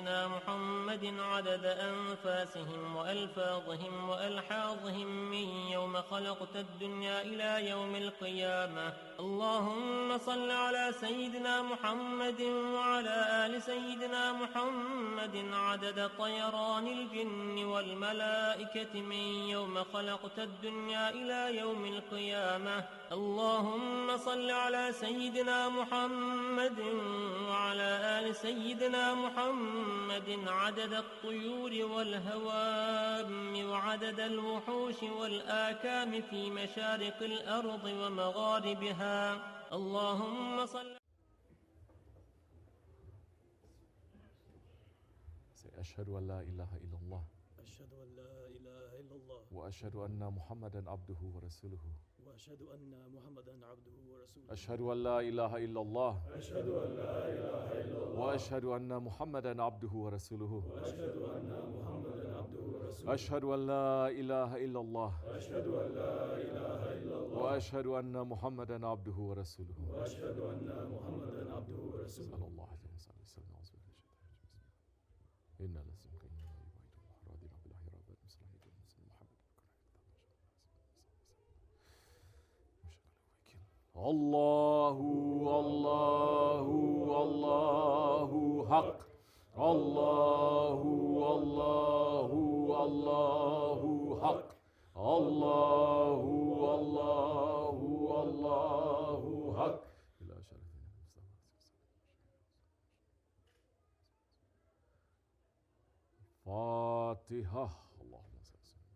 سيدنا محمد عدد أنفاسهم وألفاظهم وألحاظهم من يوم خلقت الدنيا إلى يوم القيامة. اللهم صل على سيدنا محمد وعلى آل سيدنا محمد عدد طيران الجن والملائكة من يوم خلقت الدنيا إلى يوم القيامة. اللهم صل على سيدنا محمد وعلى آل سيدنا محمد عدد الطيور والهوام وعدد الوحوش والآكام في مشارق الأرض ومغاربها. اللهم صل. أشهد أن لا إله إلا الله أشهد أن لا إله إلا الله وأشهد أن محمدا عبده ورسوله وأشهد أن محمدا عبده ورسوله أشهد أن لا إله إلا الله أشهد أن لا إله إلا الله وأشهد أن محمدا عبده ورسوله وأشهد أن محمدا عبده ورسوله أشهد أن لا إله إلا الله أشهد أن لا إله إلا الله وأشهد أن محمدا عبده ورسوله وأشهد أن محمدا عبده ورسوله صلى الله عليه وسلم. إن لازمك إن راضينا بالله رب المسلمين محمد الله الله الله حق الله الله الله حق الله الله الله حق إلى شرفنا فاتحة. اللهم صل وسلم.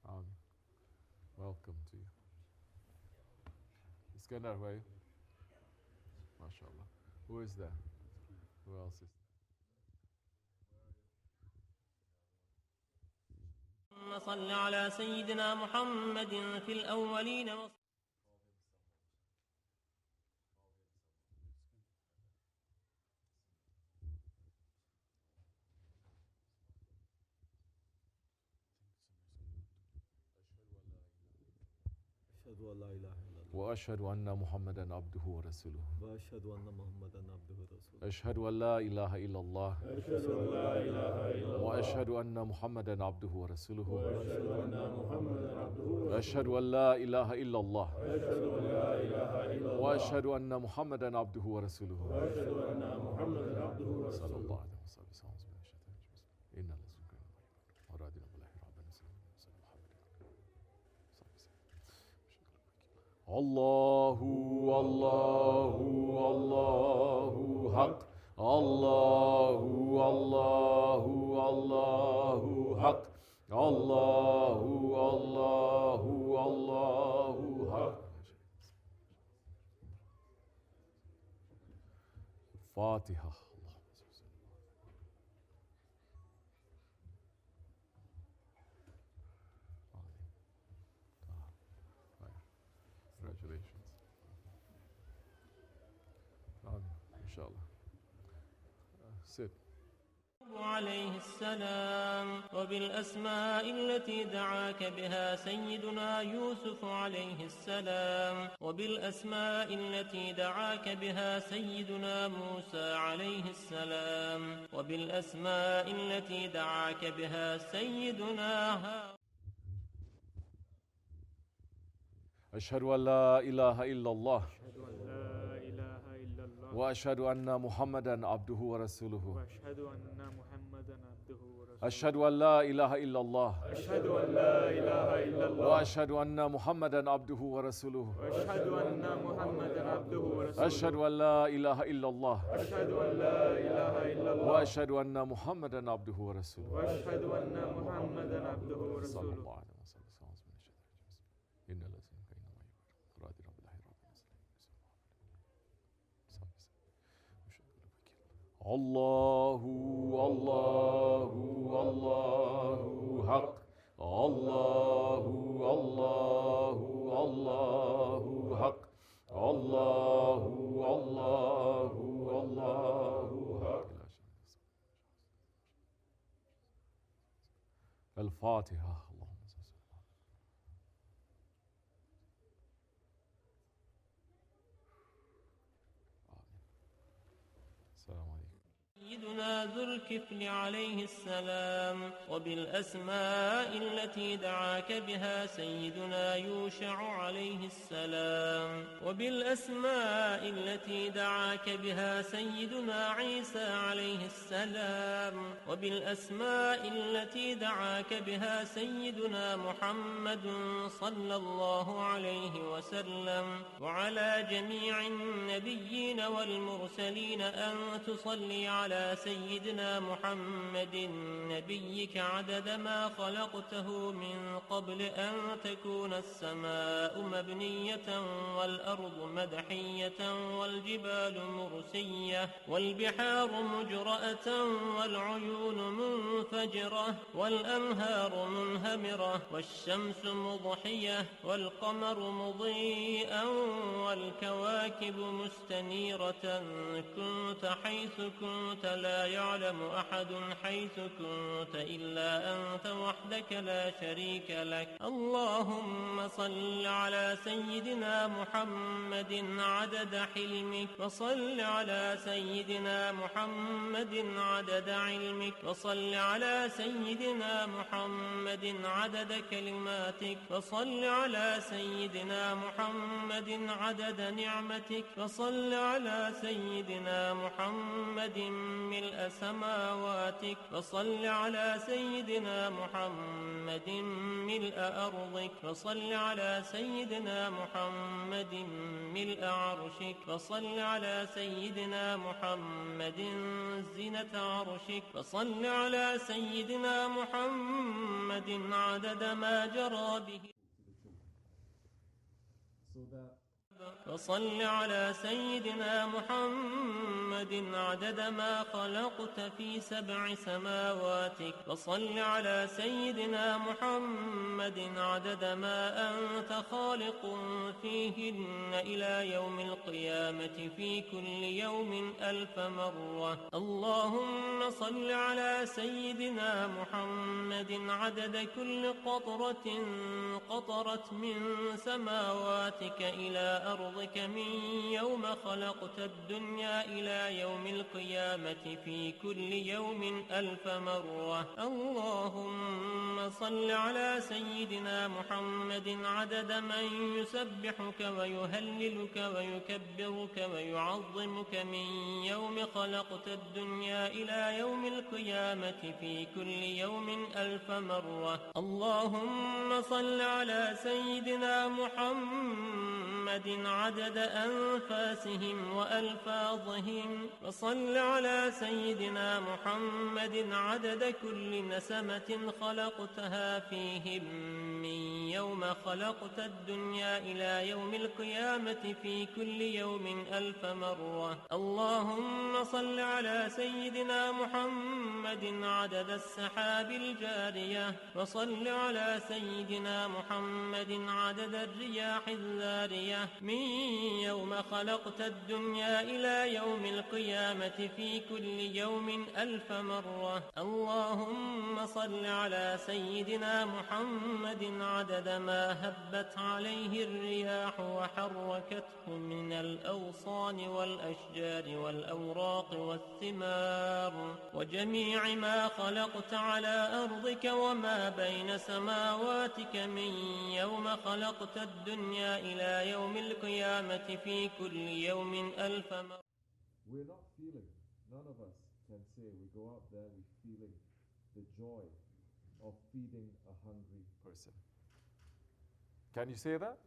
Amen. Welcome to you. Iskandar, where are you? MashaAllah. Who is there? Who else is there? اللهم صل على سيدنا محمد في الأولين أشهد أن لا إله إلا الله وأشهد أن محمدا عبده ورسوله وأشهد أن محمدا عبده ورسوله أشهد أن لا إله إلا الله أشهد أن لا إله إلا الله وأشهد أن محمدا عبده ورسوله وأشهد أن محمدا عبده ورسوله أشهد أن لا إله إلا الله أشهد أن لا إله إلا الله وأشهد أن محمدا عبده ورسوله وأشهد أن محمدا عبده صلى الله ورسوله. عليه وسلم. إن لازمك أرادنا بالله ربنا الله الله الله حق الله الله الله حق الله الله الله حق. فاتحة. Congratulations. Inshallah. Sit. عليه السلام وبالأسماء التي دعاك بها سيدنا يوسف عليه السلام وبالأسماء التي دعاك بها سيدنا موسى عليه السلام وبالأسماء التي دعاك بها سيدنا أشهد أن لا إله إلا الله أشهد أن لا إله إلا الله وأشهد أن محمدا عبده ورسوله وأشهد أن محمدا عبده ورسوله أشهد أن لا إله إلا الله أشهد أن لا إله إلا الله وأشهد أن محمدا عبده ورسوله وأشهد أن محمدا عبده ورسوله أشهد أن لا إله إلا الله أشهد أن لا إله إلا الله وأشهد أن محمدا عبده ورسوله وأشهد أن محمدا عبده صلى ورسوله. الله عليه وسلم. إن لازمك إنما راضينا بالله رب الله الله الله حق الله الله الله حق الله الله الله حق. الفاتحة. اللهم صل وسلم. Assalamu alaikum. سيدنا ذو الكفل عليه السلام وبالأسماء التي دعاك بها سيدنا يوشع عليه السلام وبالأسماء التي دعاك بها سيدنا عيسى عليه السلام وبالأسماء التي دعاك بها سيدنا محمد صلى الله عليه وسلم وعلى جميع النبيين والمرسلين أن تصلي على سيدنا محمد نبيك عدد ما خلقته من قبل أن تكون السماء مبنية والأرض مدحية والجبال مرسية والبحار مجرأة والعيون منفجرة والأنهار منهمرة والشمس مضحية والقمر مضيئا والكواكب مستنيرة كنت حيث كنت لا يعلم أحد حيث كنت إلا أنت وحدك لا شريك لك اللهم صل على سيدنا محمد عدد حلمك وصل على سيدنا محمد عدد علمك وصل على سيدنا محمد عدد كلماتك وصل على سيدنا محمد عدد نعمتك وصل على سيدنا محمد ملء سماواتك وصل على سيدنا محمد ملء أرضك وصل على سيدنا محمد ملء عرشك وصل على سيدنا محمد زينة عرشك وصل على سيدنا محمد عدد ما جرى به وصل على سيدنا محمد عدد ما خلقت في 7 سماواتك وصل على سيدنا محمد عدد ما أنت خالق فيهن إلى يوم القيامة في كل يوم 1000 مرة اللهم صل على سيدنا محمد عدد كل قطرة قطرت من سماواتك إلى أرضك من يوم خلقت الدنيا إلى يوم القيامة في كل يوم 1000 مرة اللهم صل على سيدنا محمد عدد من يسبحك ويهللك ويكبرك ويعظمك من يوم خلقت الدنيا إلى يوم القيامة في كل يوم 1000 مرة اللهم صل على سيدنا محمد عدد أنفاسهم وألفاظهم وصل على سيدنا محمد عدد كل نسمة خلقتها فيهم من يوم خلقت الدنيا إلى يوم القيامة في كل يوم 1000 مرة اللهم صل على سيدنا محمد عدد السحاب الجارية وصل على سيدنا محمد عدد الرياح الذارية من يوم خلقت الدنيا إلى يوم القيامة في كل يوم 1000 مرة اللهم صل على سيدنا محمد عدد ما هبت عليه الرياح وحركته من الأغصان والأشجار والأوراق والثمار وجميع ما خلقت على أرضك وما بين سماواتك من يوم خلقت الدنيا إلى يوم القيامة في كل يوم 1000 مرة. We're not feeling, none of us can say we go out there, we're feeling the joy of feeding a hungry person. Can you say that?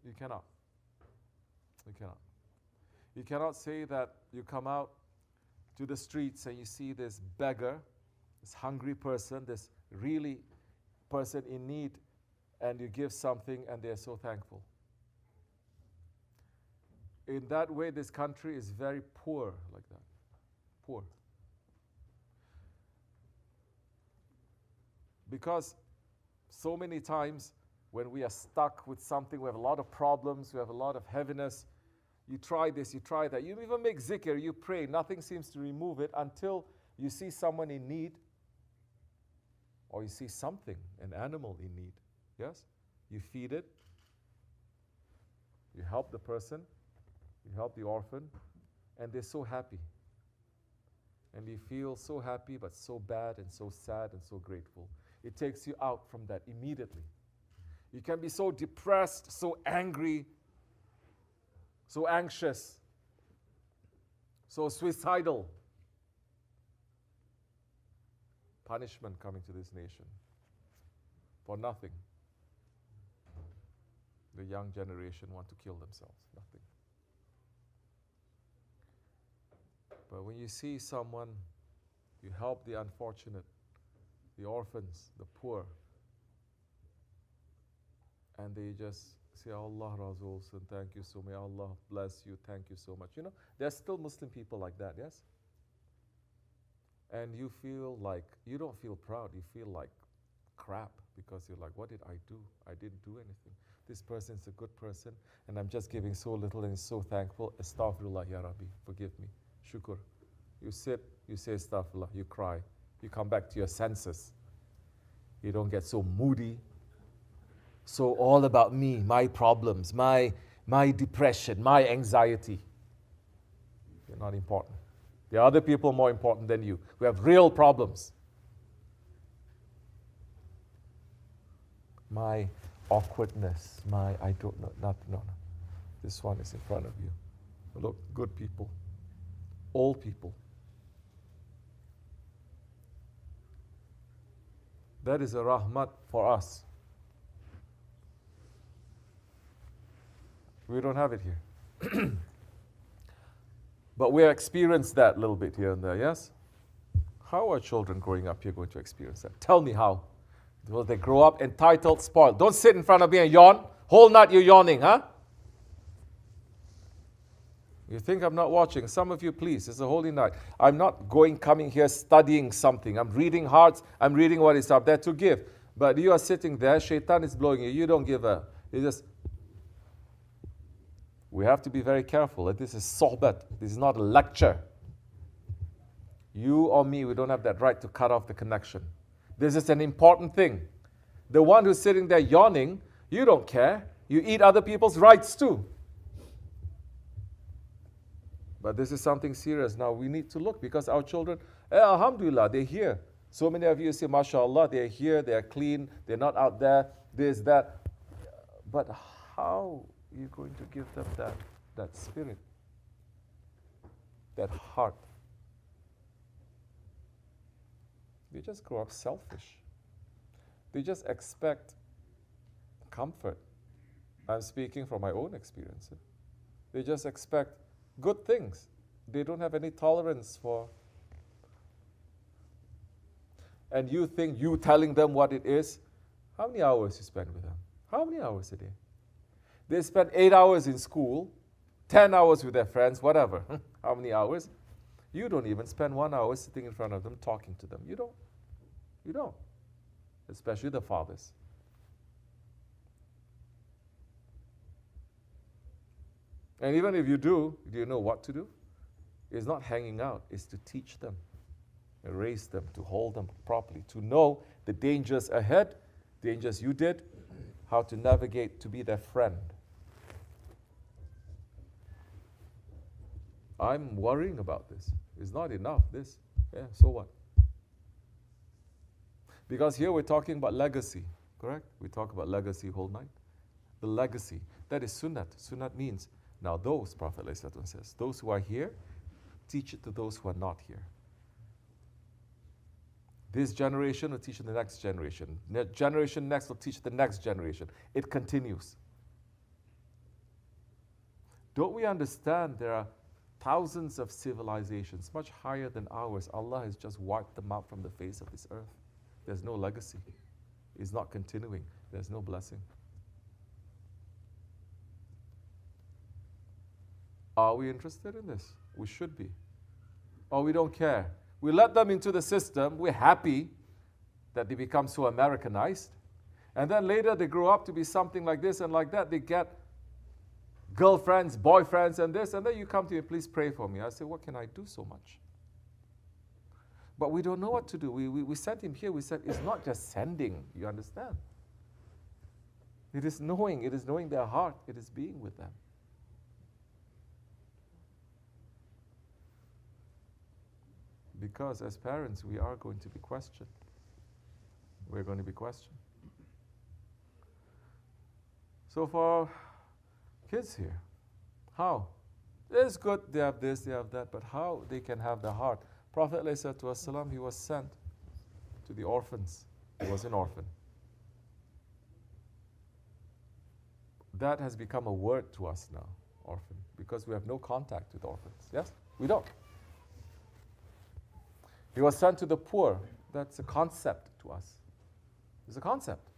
You cannot. You cannot. You cannot say that you come out to the streets and you see this beggar, this hungry person, this really person in need, and you give something and they're so thankful. In that way, this country is very poor like that. Poor. Because so many times when we are stuck with something, we have a lot of problems, we have a lot of heaviness, you try this, you try that, you even make zikr, you pray, nothing seems to remove it until you see someone in need or you see something, an animal in need. Yes? You feed it, you help the person, you help the orphan, and they're so happy. And you feel so happy, but so bad and so sad and so grateful. It takes you out from that immediately. You can be so depressed, so angry, so anxious, so suicidal. Punishment coming to this nation for nothing. The young generation want to kill themselves, nothing. But when you see someone, you help the unfortunate, the orphans, the poor, and they just say, Allah Razul, and thank you so much, Allah bless you, thank you so much. You know, there's still Muslim people like that, yes? And you feel like, you don't feel proud, you feel like crap, because you're like, what did I do? I didn't do anything. This person's a good person, and I'm just giving so little and so thankful. Astaghfirullah, Ya Rabbi, forgive me. Shukr. You sit, you say astaghfirullah, you cry. You come back to your senses. You don't get so moody. So all about me, my problems, my depression, my anxiety. You're not important. There are other people more important than you who have real problems. My awkwardness, I don't know, no. This one is in front of you. Look, good people, old people. That is a rahmat for us. We don't have it here. But we experienced that a little bit here and there, yes? How are children growing up here going to experience that? Tell me how. Will they grow up entitled, spoiled? Don't sit in front of me and yawn. Whole night you're yawning, huh? You think I'm not watching? Some of you, please, it's a holy night. I'm not coming here studying something. I'm reading hearts. I'm reading what is up there to give. But you are sitting there, shaitan is blowing you. You don't give a. You just. We have to be very careful. This is sohbat. This is not a lecture. You or me, we don't have that right to cut off the connection. This is an important thing. The one who's sitting there yawning, you don't care. You eat other people's rights too. But this is something serious. Now we need to look, because our children, alhamdulillah, they're here. So many of you say, mashallah, they're here, they're clean, they're not out there, this, that. But how are you going to give them that spirit, that heart? They just grow up selfish. They just expect comfort. I'm speaking from my own experience. They just expect good things. They don't have any tolerance for. And you think you telling them what it is, how many hours you spend with them? How many hours a day? They spend 8 hours in school, 10 hours with their friends, whatever. How many hours? You don't even spend 1 hour sitting in front of them talking to them. You don't. You don't. Especially the fathers. And even if you do you know what to do? It's not hanging out, it's to teach them, raise them, to hold them properly, to know the dangers ahead, dangers you did, how to navigate, to be their friend. I'm worrying about this. It's not enough, this. Yeah, so what? Because here we're talking about legacy, correct? We talk about legacy whole night. The legacy, that is sunnat. Sunnat means, now those, Prophet ﷺ says, those who are here, teach it to those who are not here. This generation will teach the next generation. The generation next will teach the next generation. It continues. Don't we understand there are thousands of civilizations, much higher than ours? Allah has just wiped them out from the face of this earth. There's no legacy. It's not continuing. There's no blessing. Are we interested in this? We should be. Or we don't care. We let them into the system. We're happy that they become so Americanized. And then later they grow up to be something like this and like that. They get girlfriends, boyfriends, and this. And then you come to me, please pray for me. I say, what can I do so much? But we don't know what to do. We sent him here. We said, it's not just sending. You understand? It is knowing. It is knowing their heart. It is being with them. Because as parents, we are going to be questioned. We're going to be questioned. So for kids here, how? It's good they have this, they have that, but how they can have the heart? Prophet ﷺ, he was sent to the orphans. He was an orphan. That has become a word to us now, orphan, because we have no contact with orphans. Yes? We don't. He was sent to the poor. That's a concept to us. It's a concept.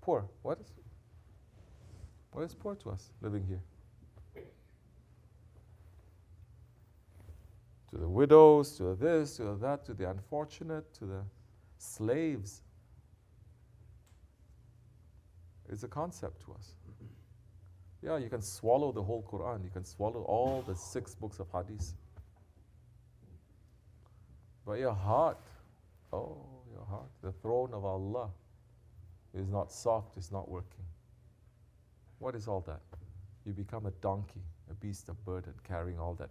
Poor. What is poor to us living here? To the widows, to this, to that, to the unfortunate, to the slaves. It's a concept to us. Yeah, you can swallow the whole Quran. You can swallow all the 6 books of Hadith. But your heart, oh, your heart, the throne of Allah is not soft, it's not working. What is all that? You become a donkey, a beast of burden, carrying all that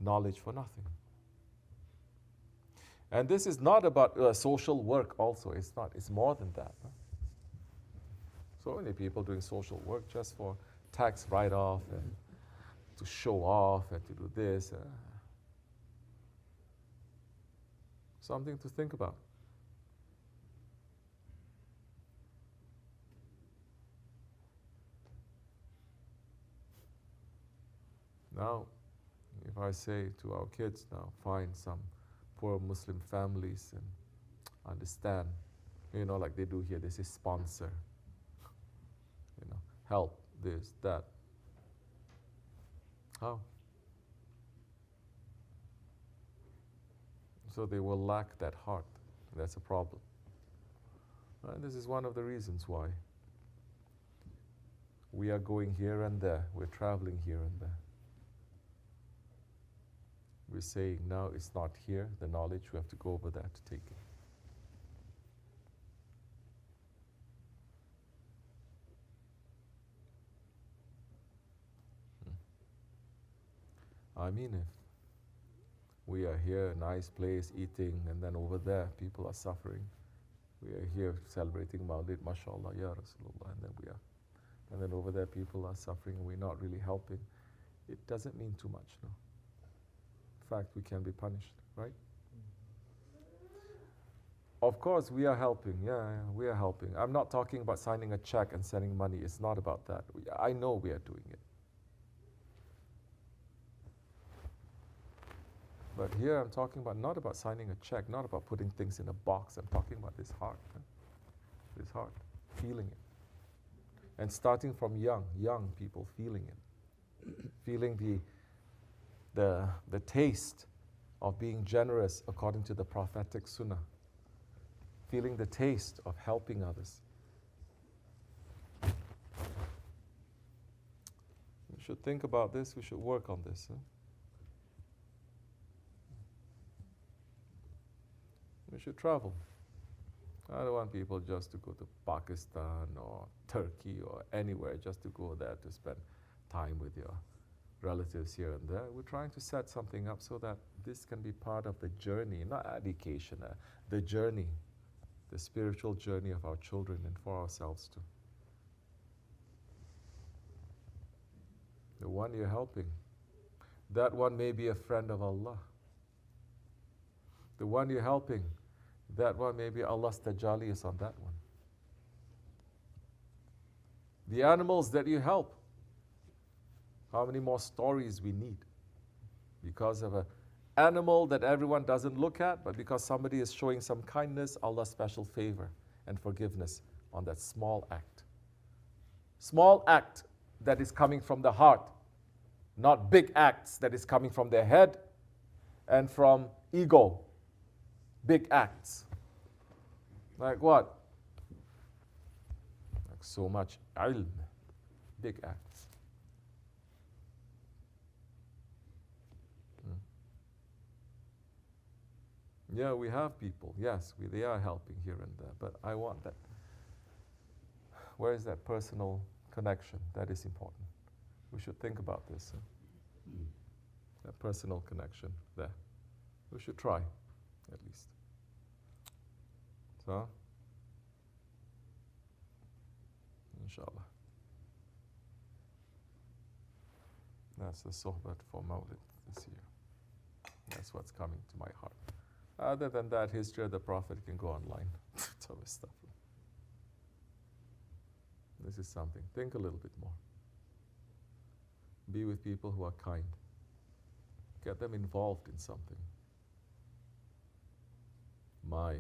knowledge for nothing. And this is not about social work also. It's not. It's more than that. Huh? So many people doing social work just for tax write-off and to show off and to do this. Something to think about. Now, if I say to our kids now, find some poor Muslim families and understand, like they do here, they say sponsor, help, this, that. How? So they will lack that heart. That's a problem. And this is one of the reasons why we are going here and there. We're traveling here and there. We're saying now it's not here, the knowledge, we have to go over there to take it. I mean, if we are here, a nice place, eating, and then over there people are suffering. We are here celebrating Mawlid, mashallah, ya Rasulullah, and then over there people are suffering, and we're not really helping. It doesn't mean too much, no. In fact, we can be punished, right? Of course, we are helping. Yeah, we are helping. I'm not talking about signing a check and sending money. It's not about that. I know we are doing it. But here I'm talking about not about signing a check, not about putting things in a box. I'm talking about this heart. This heart, feeling it. And starting from young people feeling it. Feeling the taste of being generous according to the prophetic sunnah. Feeling the taste of helping others. We should think about this, we should work on this. Huh? We should travel. I don't want people just to go to Pakistan or Turkey or anywhere just to go there to spend time with your relatives here and there. We're trying to set something up so that this can be part of the journey, not education, the journey, the spiritual journey of our children and for ourselves too. The one you're helping, that one may be a friend of Allah. The one you're helping, that one may be Allah's tajalli is on that one. The animals that you help, how many more stories we need? Because of an animal that everyone doesn't look at, but because somebody is showing some kindness, Allah's special favor and forgiveness on that small act. Small act that is coming from the heart, not big acts that is coming from their head and from ego. Big acts. Like what? Like so much ilm. Big acts. Yeah, we have people. Yes, they are helping here and there. But I want that. Where is that personal connection? That is important. We should think about this. That personal connection there. We should try, at least. So, inshallah. That's the sohbat for Mawlid this year. That's what's coming to my heart. Other than that, history of the Prophet can go online. It's always stuff. This is something. Think a little bit more. Be with people who are kind. Get them involved in something. My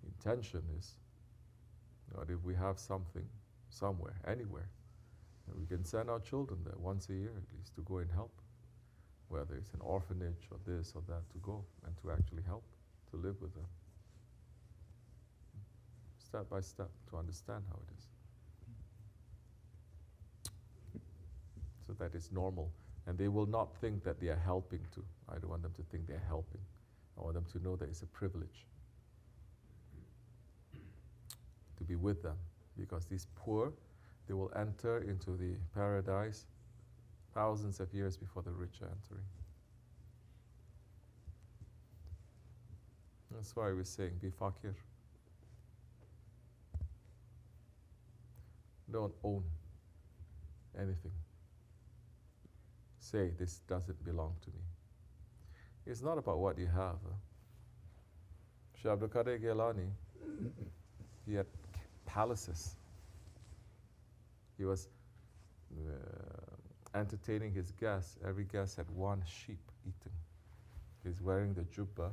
intention is that if we have something somewhere, anywhere, we can send our children there once a year at least to go and help. Whether it's an orphanage or this or that, to go and to actually help, to live with them. Step by step, to understand how it is. So that it's normal. And they will not think that they are helping to. I don't want them to think they are helping. I want them to know that it's a privilege to be with them. Because these poor, they will enter into the paradise thousands of years before the rich are entering. That's why we're saying, be fakir. Don't own anything. Say, this doesn't belong to me. It's not about what you have. Shaykh Abdulkerim Gilani, he had palaces. He was entertaining his guests. Every guest had one sheep eating. He's wearing the jubbah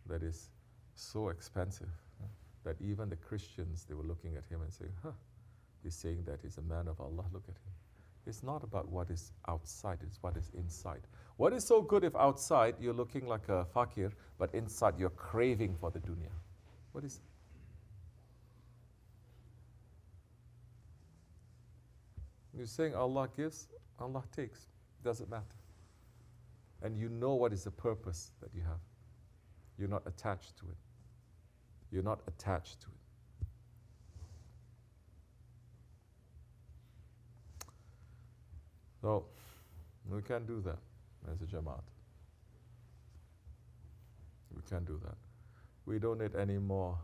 that is so expensive that even the Christians, they were looking at him and saying, he's saying that he's a man of Allah, look at him. It's not about what is outside, it's what is inside. What is so good if outside you're looking like a fakir, but inside you're craving for the dunya? What is it? You're saying Allah gives, Allah takes. Doesn't matter. And you know what is the purpose that you have. You're not attached to it. You're not attached to it. So, we can't do that as a Jamaat. We can't do that. We don't need any more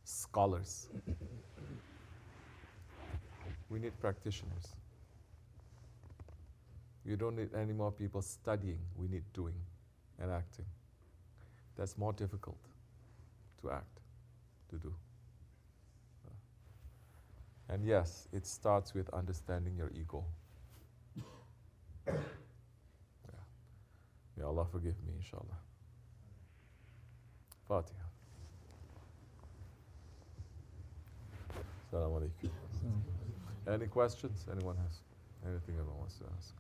scholars. We need practitioners. You don't need any more people studying. We need doing and acting. That's more difficult to act, to do. And yes, it starts with understanding your ego. Yeah. May Allah forgive me, inshallah. Fatiha. Assalamu alaikum. Any questions anyone has? Anything anyone wants to ask?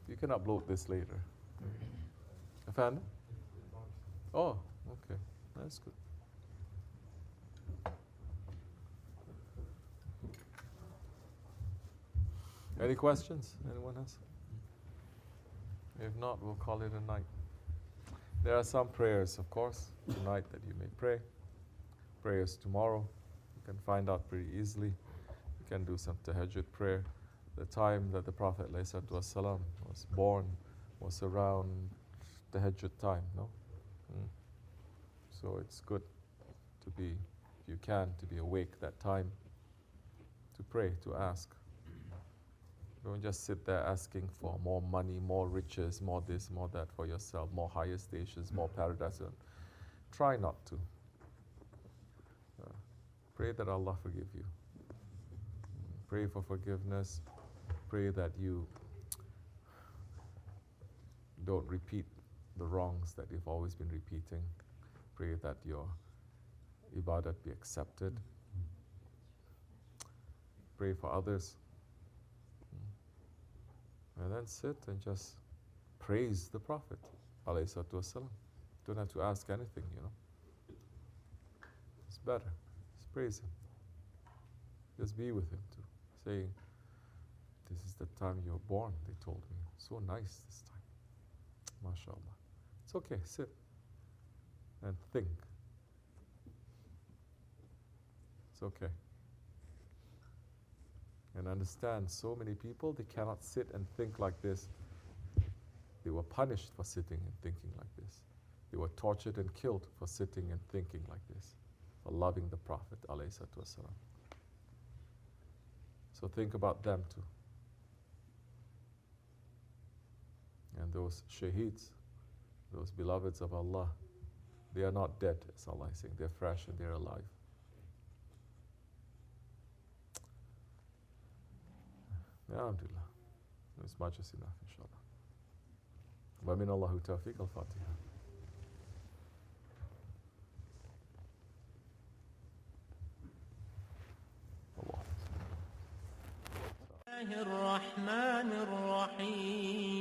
You can upload this later. Efendi? Oh, okay. That's good. Any questions anyone has? If not, we'll call it a night. There are some prayers, of course, tonight that you may pray. Prayers tomorrow. You can find out pretty easily. You can do some tahajjud prayer. The time that the Prophet ﷺ was born was around tahajjud time, no? So it's good to be, if you can, to be awake that time, to pray, to ask. Don't just sit there asking for more money, more riches, more this, more that for yourself, more higher stations, more paradise. Try not to. Pray that Allah forgive you. Pray for forgiveness. Pray that you don't repeat the wrongs that you've always been repeating. Pray that your ibadat be accepted. Pray for others. And then sit and just praise the Prophet ﷺ. Don't have to ask anything, you know. It's better. Just praise him. Just be with him too. Saying, this is the time you were born, they told me. So nice this time. MashaAllah. It's okay, sit and think. It's okay. And understand, so many people, they cannot sit and think like this. They were punished for sitting and thinking like this. They were tortured and killed for sitting and thinking like this, for loving the Prophet ﷺ. So think about them too. And those shaheeds, those beloveds of Allah, they are not dead, as Allah is saying. They're fresh and they're alive. Alhamdulillah. As much as enough, inshallah. Wa min Allahu tawfiq al-Fatiha. BismillahiRehmannirRahim.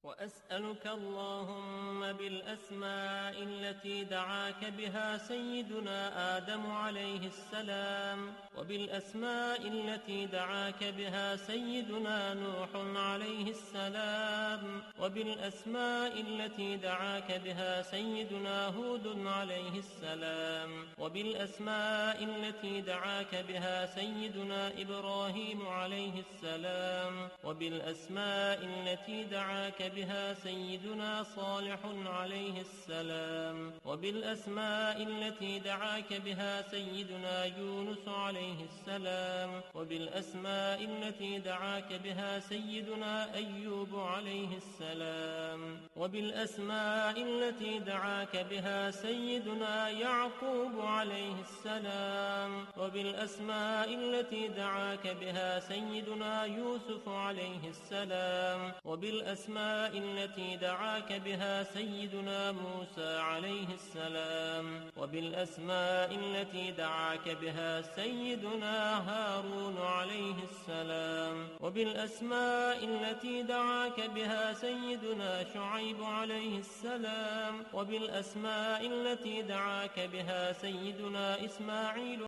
وأسألك اللهم بالأسماء التي دعاك بها سيدنا آدم عليه السلام، وبالأسماء التي دعاك بها سيدنا نوح عليه السلام، وبالأسماء التي دعاك بها سيدنا هود عليه السلام، وبالأسماء التي دعاك بها سيدنا إبراهيم عليه السلام، وبالأسماء التي دعاك بها سيدنا صالح عليه السلام، وبالأسماء التي دعاك بها سيدنا يونس عليه السلام، وبالأسماء التي دعاك بها سيدنا أيوب عليه السلام، وبالأسماء التي دعاك بها سيدنا يعقوب عليه السلام، وبالأسماء التي دعاك بها سيدنا يوسف عليه السلام، وبالأسماء التي دعاك بها سيدنا موسى عليه السلام، وبالأسماء التي دعاك بها سيدنا هارون عليه السلام، وبالأسماء التي دعاك بها سيدنا شعيب عليه السلام، وبالأسماء التي دعاك بها سيدنا إسماعيل